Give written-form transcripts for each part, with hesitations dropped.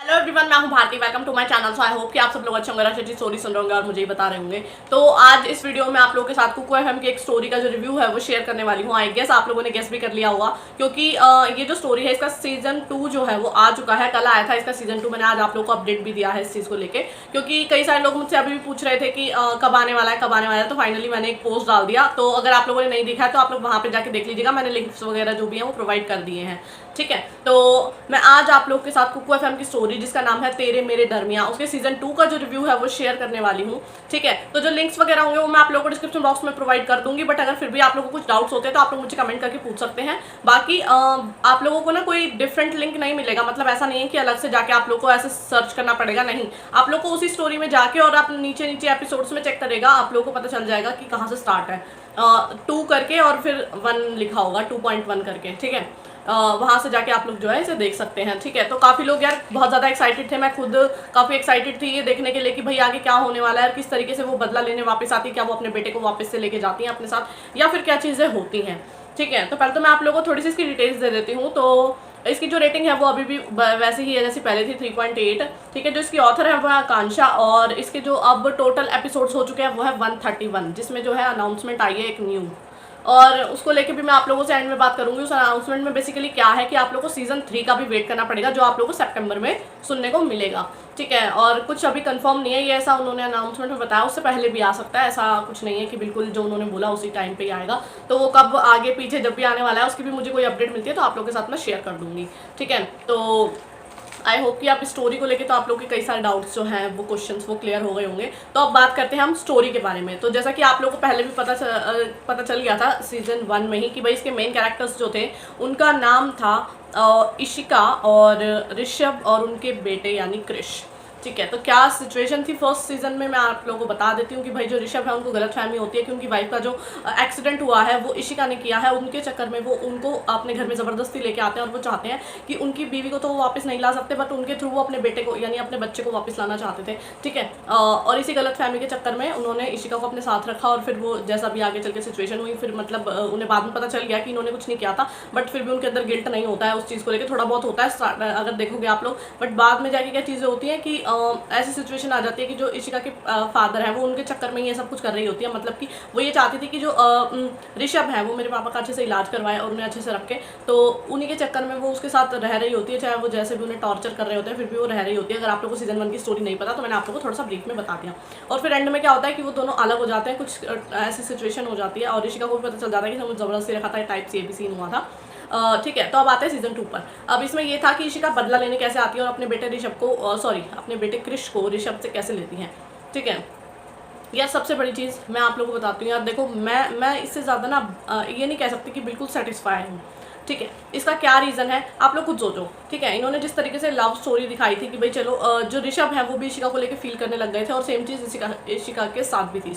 Hello everyone, मैं हूं Bharti. Welcome to my channel. So I hope कि आप सब लोग अच्छे होंगे, अच्छी स्टोरी सुन रहे होंगे और मुझे ही बता रहे होंगे। तो आज इस वीडियो में आप लोगों के साथ कुकू एफएम की एक स्टोरी का जो रिव्यू है वो शेयर करने वाली हूं। आई गेस आप लोगों ने गेस भी कर लिया होगा क्योंकि ये जो स्टोरी है इसका सीजन 2 जो है वो आ चुका है, कल आया था इसका सीजन 2। मैंने आज आप लोगों को अपडेट भी दिया है इस चीज़ को लेकर, क्योंकि कई सारे लोग मुझसे अभी भी पूछ रहे थे कि कब आने वाला है कब आने वाला है। तो फाइनली मैंने एक पोस्ट डाल दिया। तो अगर आप लोगों ने नहीं देखा है तो आप लोग वहाँ पर जाके देख लीजिएगा। मैंने लिंक्स वगैरह जो भी है वो प्रोवाइड कर दिए हैं, ठीक है। तो मैं आज आप लोग के साथ कुकू एफएम की स्टोरी जिसका नाम है तेरे मेरे दरमियाँ, उसके सीजन 2 का जो रिव्यू है वो शेयर करने वाली हूँ, ठीक है। तो जो लिंक्स वगैरह होंगे वो मैं आप लोगों को डिस्क्रिप्शन बॉक्स में प्रोवाइड कर दूंगी। बट अगर फिर भी आप लोगों को कुछ डाउट्स होते हैं तो आप लोग मुझे कमेंट करके पूछ सकते हैं। बाकी आप लोगों को ना कोई डिफरेंट लिंक नहीं मिलेगा, मतलब ऐसा नहीं है कि अलग से जाके आप लोग को ऐसे सर्च करना पड़ेगा, नहीं। आप लोग को उसी स्टोरी में जाके और आप नीचे नीचे एपिसोड्स में चेक करेगा, आप लोगों को पता चल जाएगा कि कहाँ से स्टार्ट है। 2 करके और फिर 1 लिखा होगा, 2.1 करके, ठीक है। वहाँ से जाके आप लोग जो है इसे देख सकते हैं, ठीक है। तो काफ़ी लोग यार बहुत ज़्यादा एक्साइटेड थे, मैं खुद काफ़ी एक्साइटेड थी ये देखने के लिए कि भाई आगे क्या होने वाला है, किस तरीके से वो बदला लेने वापस आती है, क्या वो अपने बेटे को वापस से लेके जाती हैं अपने साथ, या फिर क्या चीज़ें होती हैं, ठीक है। तो पहले तो मैं आप लोगों को थोड़ी सी इसकी डिटेल्स दे देती हूँ। तो इसकी जो रेटिंग है वो अभी भी वैसे ही है जैसी पहले थी, 3.8, ठीक है। जो इसकी ऑथर है वो है आकांक्षा, और इसके जो अब टोटल एपिसोड्स हो चुके हैं वो है 131, जिसमें जो है अनाउंसमेंट आई है एक न्यू, और उसको लेके भी मैं आप लोगों से एंड में बात करूंगी। उस अनाउंसमेंट में बेसिकली क्या है कि आप लोगों को सीजन 3 का भी वेट करना पड़ेगा, जो आप लोगों को सितंबर में सुनने को मिलेगा, ठीक है। और कुछ अभी कंफर्म नहीं है ये, ऐसा उन्होंने अनाउंसमेंट में बताया, उससे पहले भी आ सकता है, ऐसा कुछ नहीं है कि बिल्कुल जो उन्होंने बोला उसी टाइम पे ही आएगा। तो वो कब आगे पीछे जब भी आने वाला है उसकी भी मुझे कोई अपडेट मिलती है तो आप लोगों के साथ मैं शेयर कर दूंगी, ठीक है। तो आई होप कि आप स्टोरी को लेके तो आप लोग के कई सारे डाउट्स जो हैं वो क्वेश्चंस वो क्लियर हो गए होंगे। तो अब बात करते हैं हम स्टोरी के बारे में। तो जैसा कि आप लोगों को पहले भी पता चल गया था सीजन 1 में ही कि भाई इसके मेन कैरेक्टर्स जो थे उनका नाम था इशिका और ऋषभ और उनके बेटे यानी क्रिश, ठीक है। तो क्या सिचुएशन थी फर्स्ट सीजन में मैं आप लोगों को बता देती हूँ कि भाई जो ऋषभ है उनको गलतफहमी होती है कि उनकी वाइफ का जो एक्सीडेंट हुआ है वो इशिका ने किया है। उनके चक्कर में वो उनको अपने घर में ज़बरदस्ती लेके आते हैं और वो चाहते हैं कि उनकी बीवी को तो वो वापस नहीं ला सकते, बट उनके थ्रू वो अपने बेटे को यानी अपने बच्चे को वापस लाना चाहते थे, ठीक है। और इसी गलतफहमी के चक्कर में उन्होंने इशिका को अपने साथ रखा, और फिर वो जैसा भी आगे चल के सिचुएशन हुई, फिर मतलब उन्हें बाद में पता चल गया कि इन्होंने कुछ नहीं किया था, बट फिर भी उनके अंदर गिल्ट नहीं होता है उस चीज़ को लेकर, थोड़ा बहुत होता है अगर देखोगे आप लोग। बट बाद में जाके क्या चीज़ें होती हैं कि ऐसी सिचुएशन आ जाती है कि जो इशिका के फादर हैं वो उनके चक्कर में ये सब कुछ कर रही होती है, मतलब कि वो ये चाहती थी कि जो ऋषभ है वो मेरे पापा का अच्छे से इलाज करवाए और उन्हें अच्छे से रखे। तो उन्हीं के चक्कर में वो उसके साथ रह रही होती है, चाहे वो जैसे भी उन्हें टॉर्चर कर रहे होते हैं फिर भी वो रह रही होती है। अगर आप लोगों को सीजन 1 की स्टोरी नहीं पता तो मैंने आप लोगों को थोड़ा सा ब्रीफ में बता दिया। और फिर एंड में क्या होता है कि वो दोनों अलग हो जाते हैं, कुछ ऐसी सिचुएशन हो जाती है और ऋषिका को भी पता चल जाता है कि हमें ज़बरदस्ती रखा था, टाइप सी सीन हुआ था, ठीक है। तो अब आते हैं सीजन 2 पर। अब इसमें ये था कि इशिका बदला लेने कैसे आती है और अपने बेटे ऋषभ को अपने बेटे क्रिश को ऋषभ से कैसे लेती हैं, ठीक है। यार सबसे बड़ी चीज़ मैं आप लोगों को बताती हूँ यार, देखो मैं इससे ज़्यादा ना ये नहीं कह सकती कि बिल्कुल सेटिस्फाई हूँ, ठीक है। इसका क्या रीज़न है आप लोग खुद सोचो, ठीक है। इन्होंने जिस तरीके से लव स्टोरी दिखाई थी कि भाई चलो जो ऋषभ है वो भी इशिका को लेके फील करने लग गए थे, और सेम चीज़ इशिका के साथ भी थी,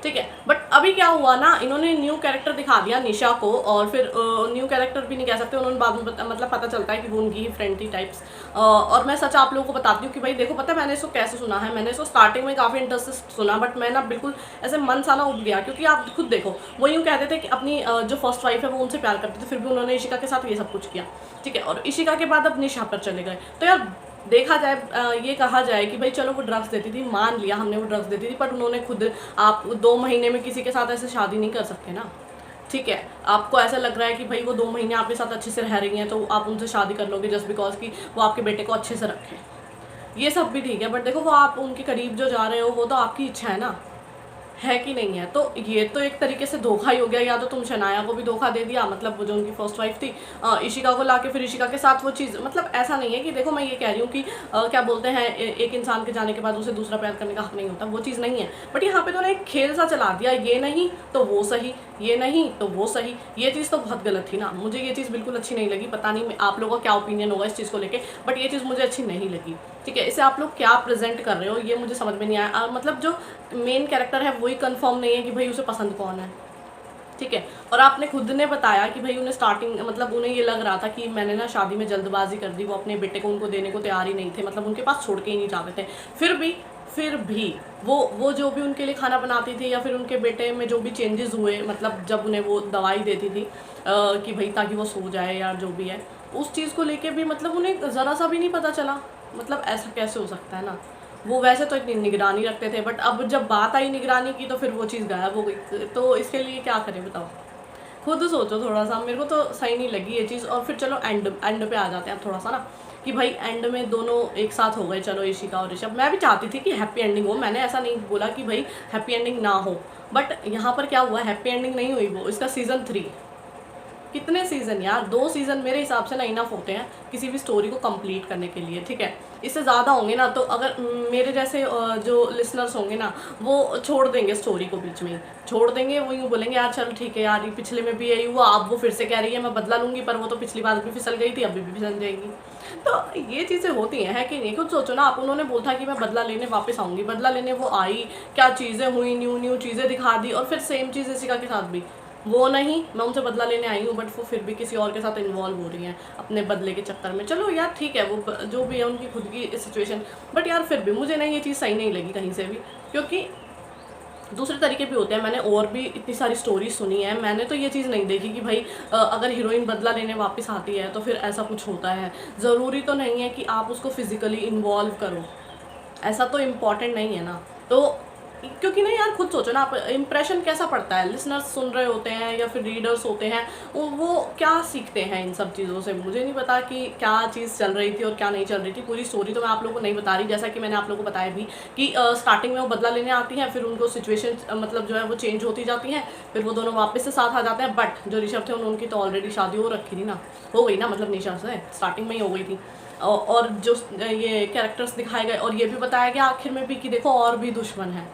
ठीक है। बट अभी क्या हुआ ना, इन्होंने न्यू कैरेक्टर दिखा दिया निशा को, और फिर न्यू कैरेक्टर भी नहीं कह सकते, उन्होंने बाद में मतलब पता चलता है कि वो उनकी ही फ्रेंड थी टाइप्स। और मैं सच आप लोगों को बताती हूँ कि भाई देखो पता है मैंने इसको कैसे सुना है, मैंने इसको स्टार्टिंग में काफ़ी इंटरेस्ट से सुना, बट मैं ना बिल्कुल ऐसे मन सा ना उठ गया, क्योंकि आप खुद देखो वो यूँ कहते थे कि अपनी जो फर्स्ट वाइफ है वो उनसे प्यार करती थी, फिर भी उन्होंने इशिका के साथ ये सब कुछ किया, ठीक है। और इशिका के बाद अब निशा पर चले गए। तो यार देखा जाए ये कहा जाए कि भाई चलो वो ड्रग्स देती थी, मान लिया हमने वो ड्रग्स देती थी, बट उन्होंने खुद आप 2 महीने में किसी के साथ ऐसे शादी नहीं कर सकते ना, ठीक है। आपको ऐसा लग रहा है कि भाई वो 2 महीने आपके साथ अच्छे से रह रही हैं तो आप उनसे शादी कर लोगे जस्ट बिकॉज कि वो आपके बेटे को अच्छे से रखें, ये सब भी ठीक है। बट देखो वो आप उनके करीब जो जा रहे हो वो तो आपकी इच्छा है ना, है कि नहीं है। तो ये तो एक तरीके से धोखा ही हो गया, या तो तुम शनाया को भी धोखा दे दिया, मतलब वो जो उनकी फर्स्ट वाइफ थी इशिका को लाके फिर इशिका के साथ वो चीज़, मतलब ऐसा नहीं है कि देखो मैं ये कह रही हूँ कि क्या बोलते हैं एक इंसान के जाने के बाद उसे दूसरा प्यार करने का हक नहीं होता, वो चीज़ नहीं है। बट यहाँ पे तो ना एक खेल सा चला दिया, ये नहीं तो वो सही, ये नहीं तो वो सही, ये चीज़ तो बहुत गलत थी ना, मुझे ये चीज़ बिल्कुल अच्छी नहीं लगी। पता नहीं आप लोगों का क्या ओपिनियन होगा इस चीज़ को लेके, बट ये चीज़ मुझे अच्छी नहीं लगी, ठीक है। इसे आप लोग क्या प्रेजेंट कर रहे हो ये मुझे समझ में नहीं आया। मतलब जो मेन कैरेक्टर है वही कंफर्म नहीं है कि भाई उसे पसंद कौन है, ठीक है। और आपने खुद ने बताया कि भाई उन्हें स्टार्टिंग मतलब उन्हें ये लग रहा था कि मैंने ना शादी में जल्दबाजी कर दी, वो अपने बेटे को उनको देने को तैयार ही नहीं थे, मतलब उनके पास छोड़ के ही नहीं चाहते थे। फिर भी वो जो भी उनके लिए खाना बनाती थी या फिर उनके बेटे में जो भी चेंजेस हुए, मतलब जब उन्हें वो दवाई देती थी कि भाई ताकि वो सो जाए या जो भी है, उस चीज़ को लेके भी मतलब उन्हें ज़रा सा भी नहीं पता चला, मतलब ऐसा कैसे हो सकता है ना। वो वैसे तो इतनी निगरानी रखते थे, बट अब जब बात आई निगरानी की तो फिर वो चीज़ गायब हो गई। तो इसके लिए क्या करें बताओ, खुद सोचो थोड़ा सा। मेरे को तो सही नहीं लगी ये चीज़। और फिर चलो एंड एंड पे आ जाते हैं थोड़ा सा ना, कि भाई एंड में दोनों एक साथ हो गए, चलो इशिका और ऋषभ। मैं भी चाहती थी कि हैप्पी एंडिंग हो, मैंने ऐसा नहीं बोला कि भाई हैप्पी एंडिंग ना हो, बट यहाँ पर क्या हुआ, हैप्पी एंडिंग नहीं हुई। वो इसका सीज़न 3, कितने सीज़न यार, 2 सीज़न मेरे हिसाब से ना इनफ होते हैं किसी भी स्टोरी को कंप्लीट करने के लिए, ठीक है। इससे ज़्यादा होंगे ना तो अगर मेरे जैसे जो लिसनर्स होंगे ना, वो छोड़ देंगे स्टोरी को, बीच में ही छोड़ देंगे। वो यूँ बोलेंगे यार चल ठीक है यार, ये पिछले में भी यही हुआ, अब वो फिर से कह रही है मैं बदला लूँगी, पर वो तो पिछली बार भी फिसल गई थी, अभी भी फिसल जाएगी। तो ये चीज़ें होती हैं, है कि नहीं। खुद सोचो ना आप, उन्होंने बोला था कि मैं बदला लेने वापस आऊँगी, बदला लेने वो आई, क्या चीज़ें हुई, न्यू न्यू चीज़ें दिखा दी, और फिर सेम चीज़ इशिका के साथ भी। वो नहीं, मैं उनसे बदला लेने आई हूँ, बट वो फिर भी किसी और के साथ इन्वॉल्व हो रही हैं अपने बदले के चक्कर में। चलो यार ठीक है, वो जो भी है उनकी खुद की सिचुएशन, बट यार फिर भी मुझे ना ये चीज़ सही नहीं लगी कहीं से भी, क्योंकि दूसरे तरीके भी होते हैं। मैंने और भी इतनी सारी स्टोरी सुनी है, मैंने तो ये चीज़ नहीं देखी कि भाई अगर हीरोइन बदला लेने वापस आती है तो फिर ऐसा कुछ होता है। ज़रूरी तो नहीं है कि आप उसको फिज़िकली इन्वॉल्व करो, ऐसा तो इम्पॉर्टेंट नहीं है ना। तो क्योंकि ना यार खुद सोचो ना आप, इम्प्रेशन कैसा पड़ता है, लिसनर्स सुन रहे होते हैं या फिर रीडर्स होते हैं, वो क्या सीखते हैं इन सब चीज़ों से। मुझे नहीं पता कि क्या चीज़ चल रही थी और क्या नहीं चल रही थी। पूरी स्टोरी तो मैं आप लोगों को नहीं बता रही, जैसा कि मैंने आप लोगों को बताया भी कि स्टार्टिंग में वो बदला लेने आती हैं, फिर उनको सिचुएशन मतलब जो है वो चेंज होती जाती हैं, फिर वो दोनों वापस से साथ आ जाते हैं। बट जो ऋषभ थे उनकी तो ऑलरेडी शादी हो रखी थी ना, हो गई ना, मतलब निशा से स्टार्टिंग में ही हो गई थी। और जो ये कैरेक्टर्स दिखाए गए, और ये भी बताया गया आखिर में भी कि देखो और भी दुश्मन है।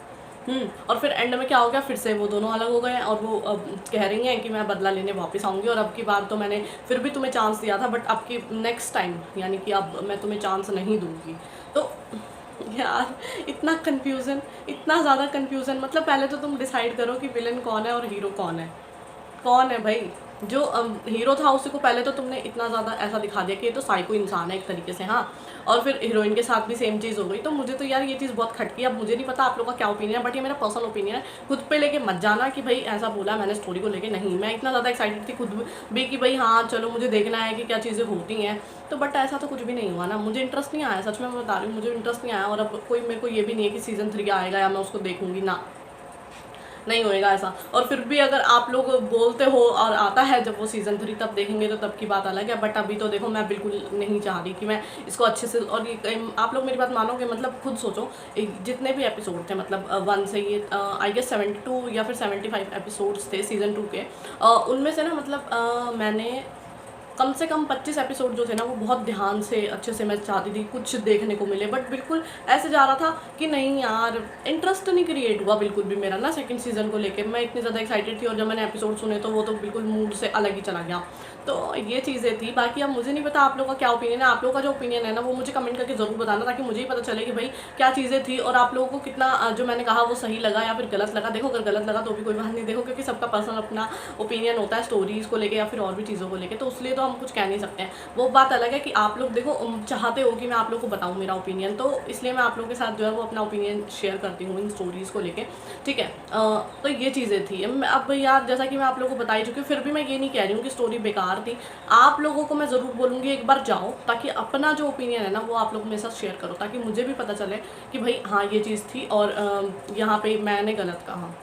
और फिर एंड में क्या हो गया, फिर से वो दोनों अलग हो गए हैं, और वो अब कह रही हैं कि मैं बदला लेने वापस आऊँगी, और अब की बार तो मैंने फिर भी तुम्हें चांस दिया था, बट अब की नेक्स्ट टाइम यानी कि अब मैं तुम्हें चांस नहीं दूँगी। तो यार इतना कन्फ्यूज़न, इतना ज़्यादा कन्फ्यूज़न। मतलब पहले तो तुम डिसाइड करो कि विलन कौन है और हीरो कौन है। कौन है भाई? जो हीरो था उसी को पहले तो तुमने इतना ज़्यादा ऐसा दिखा दिया कि ये तो साइको इंसान है एक तरीके से, हाँ। और फिर हीरोइन के साथ भी सेम चीज़ हो गई। तो मुझे तो यार ये चीज़ बहुत खटकी। अब मुझे नहीं पता आप लोग का क्या ओपिनियन है, बट ये मेरा पर्सनल ओपिनियन है। खुद पे लेके मत जाना कि भाई ऐसा बोला मैंने स्टोरी को लेके, नहीं। मैं इतना ज़्यादा एक्साइटेड थी खुद भी कि भाई हाँ चलो मुझे देखना है कि क्या चीज़ें होती हैं। तो बट ऐसा तो कुछ भी नहीं हुआ ना, मुझे इंटरेस्ट नहीं आया, सच में मैं बता रही हूँ, मुझे इंटरेस्ट नहीं आया। और अब कोई मेरे को ये भी नहीं है कि सीज़न 3 आएगा या मैं उसको देखूँगी, ना, नहीं होएगा ऐसा। और फिर भी अगर आप लोग बोलते हो और आता है जब वो सीज़न 3 तब देखेंगे, तो तब की बात अलग है। बट अभी तो देखो मैं बिल्कुल नहीं चाह रही कि मैं इसको अच्छे से, और ये आप लोग मेरी बात मानोगे, मतलब खुद सोचो जितने भी एपिसोड थे, मतलब 1 से ये आई गेस 72 या फिर 75 एपिसोड्स थे सीज़न 2 के। उनमें से ना मतलब मैंने कम से कम 25 एपिसोड जो थे ना वो बहुत ध्यान से अच्छे से मैं चाहती थी कुछ देखने को मिले, बट बिल्कुल ऐसे जा रहा था कि नहीं यार, इंटरेस्ट नहीं क्रिएट हुआ बिल्कुल भी मेरा ना सेकंड सीज़न को लेके। मैं इतनी ज़्यादा एक्साइटेड थी, और जब मैंने एपिसोड सुने तो वो तो बिल्कुल मूड से अलग ही चला गया। तो ये चीज़ें थी। बाकी अब मुझे नहीं पता आप लोगों का क्या ओपिनियन है। आप लोगों का जो ओपिनियन है ना वो मुझे कमेंट करके ज़रूर बताना, ताकि मुझे ही पता चले कि भाई क्या चीज़ें थी, और आप लोगों को कितना जो मैंने कहा वो सही लगा या फिर गलत लगा। देखो अगर गलत लगा तो भी कोई बात नहीं, देखो क्योंकि सबका पर्सनल अपना ओपिनियन होता है स्टोरीज़ को लेके या फिर और भी चीज़ों को लेके, तो उसलिए तो हम कुछ कह नहीं सकते हैं। वो बात अलग है कि आप लोग देखो चाहते हो कि मैं आप लोग को बताऊँ मेरा ओपिनियन, तो इसलिए मैं आप लोगों के साथ जो है वो अपना ओपिनियन शेयर करती हूँ इन स्टोरीज़ को लेके, ठीक है। तो ये चीज़ें थी। अब यार जैसा कि मैं आप लोगों को बता ही चुकी हूँ, फिर भी मैं ये नहीं कह रही हूँ कि स्टोरी बेकार थी। आप लोगों को मैं ज़रूर बोलूँगी एक बार जाओ, ताकि अपना जो ओपिनियन है ना वो आप लोग मेरे साथ शेयर करो, ताकि मुझे भी पता चले कि भाई हाँ ये चीज़ थी और यहाँ पे मैंने गलत कहा,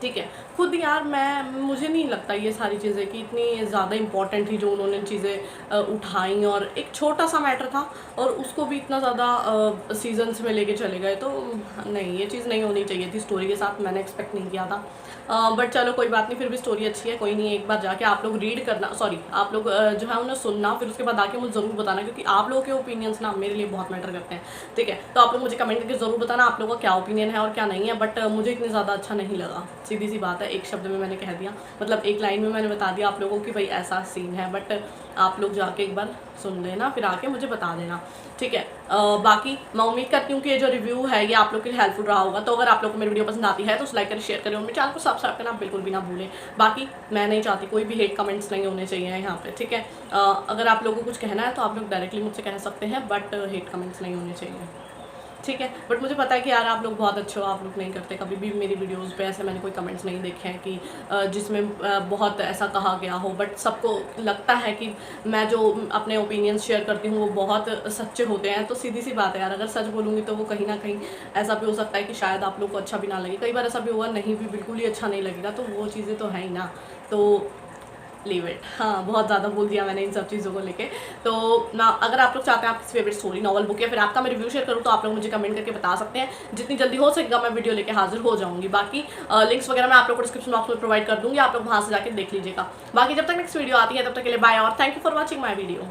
ठीक है। खुद यार मुझे नहीं लगता ये सारी चीज़ें कि इतनी ज़्यादा इम्पॉर्टेंट थी जो उन्होंने चीज़ें उठाई, और एक छोटा सा मैटर था और उसको भी इतना ज़्यादा सीजन्स में लेके चले गए। तो नहीं, ये चीज़ नहीं होनी चाहिए थी स्टोरी के साथ, मैंने एक्सपेक्ट नहीं किया था। बट चलो कोई बात नहीं, फिर भी स्टोरी अच्छी है, कोई नहीं। एक बार जाके आप लोग रीड करना, सॉरी आप लोग जो है उन्हें सुनना, फिर उसके बाद आके मुझे ज़रूर बताना, क्योंकि आप लोगों के ओपिनियंस ना मेरे लिए बहुत मैटर करते हैं, ठीक है। तो आप लोग मुझे कमेंट करके ज़रूर बताना आप लोगों का क्या ओपिनियन है और क्या नहीं है। बट मुझे इतनी ज़्यादा अच्छा नहीं लगा, सीधी सी बात है। एक शब्द में मैंने कह दिया, मतलब एक लाइन में मैंने बता दिया आप लोगों की भाई ऐसा सीन है। बट आप लोग जाके एक बार सुन लेना, फिर आके मुझे बता देना, ठीक है। बाकी मैं उम्मीद करती हूँ कि ये जो रिव्यू है ये आप लोग के लिए हेल्पफुल रहा होगा। तो अगर आप लोग को मेरी वीडियो पसंद आती है तो उस लाइक करें, शेयर करें और मेरे चैनल को सब्सक्राइब करना बिल्कुल भी ना भूलें। बाकी मैं नहीं चाहती कोई भी हेट कमेंट्स नहीं होने चाहिए यहाँ पे, ठीक है। अगर आप लोगों को कुछ कहना है तो आप लोग डायरेक्टली मुझसे कह सकते हैं, बट हेट कमेंट्स नहीं होने चाहिए, ठीक है। बट मुझे पता है कि यार आप लोग बहुत अच्छे हो, आप लोग नहीं करते। कभी भी मेरी वीडियोस पे ऐसे मैंने कोई कमेंट्स नहीं देखे हैं कि जिसमें बहुत ऐसा कहा गया हो, बट सबको लगता है कि मैं जो अपने ओपिनियंस शेयर करती हूँ वो बहुत सच्चे होते हैं। तो सीधी सी बात है यार, अगर सच बोलूँगी तो वो कहीं ना कहीं ऐसा भी हो सकता है कि शायद आप लोग को अच्छा भी ना लगे। कई बार ऐसा भी होगा नहीं भी, बिल्कुल ही अच्छा नहीं लगेगा, तो वो चीज़ें तो है ही ना। तो लीव इट। हाँ, बहुत ज़्यादा बोल दिया मैंने इन सब चीज़ों को लेके। तो ना, अगर आप लोग चाहते हैं आपकी फेवरेट स्टोरी, नॉवल, बुक या फिर आपका मैं रिव्यू शेयर करूँ, तो आप लोग मुझे कमेंट करके बता सकते हैं। जितनी जल्दी हो सकेगा मैं वीडियो लेके हाजिर हो जाऊँगी। बाकी लिंक्स वगैरह मैं आप लोग को डिस्क्रिप्शन बॉक्स में प्रोवाइड कर दूँगी, आप लोग वहाँ से जाकर देख लीजिएगा। बाकी जब तक नेक्स्ट वीडियो आती है तब तक के लिए बाय और thank you for watching my video.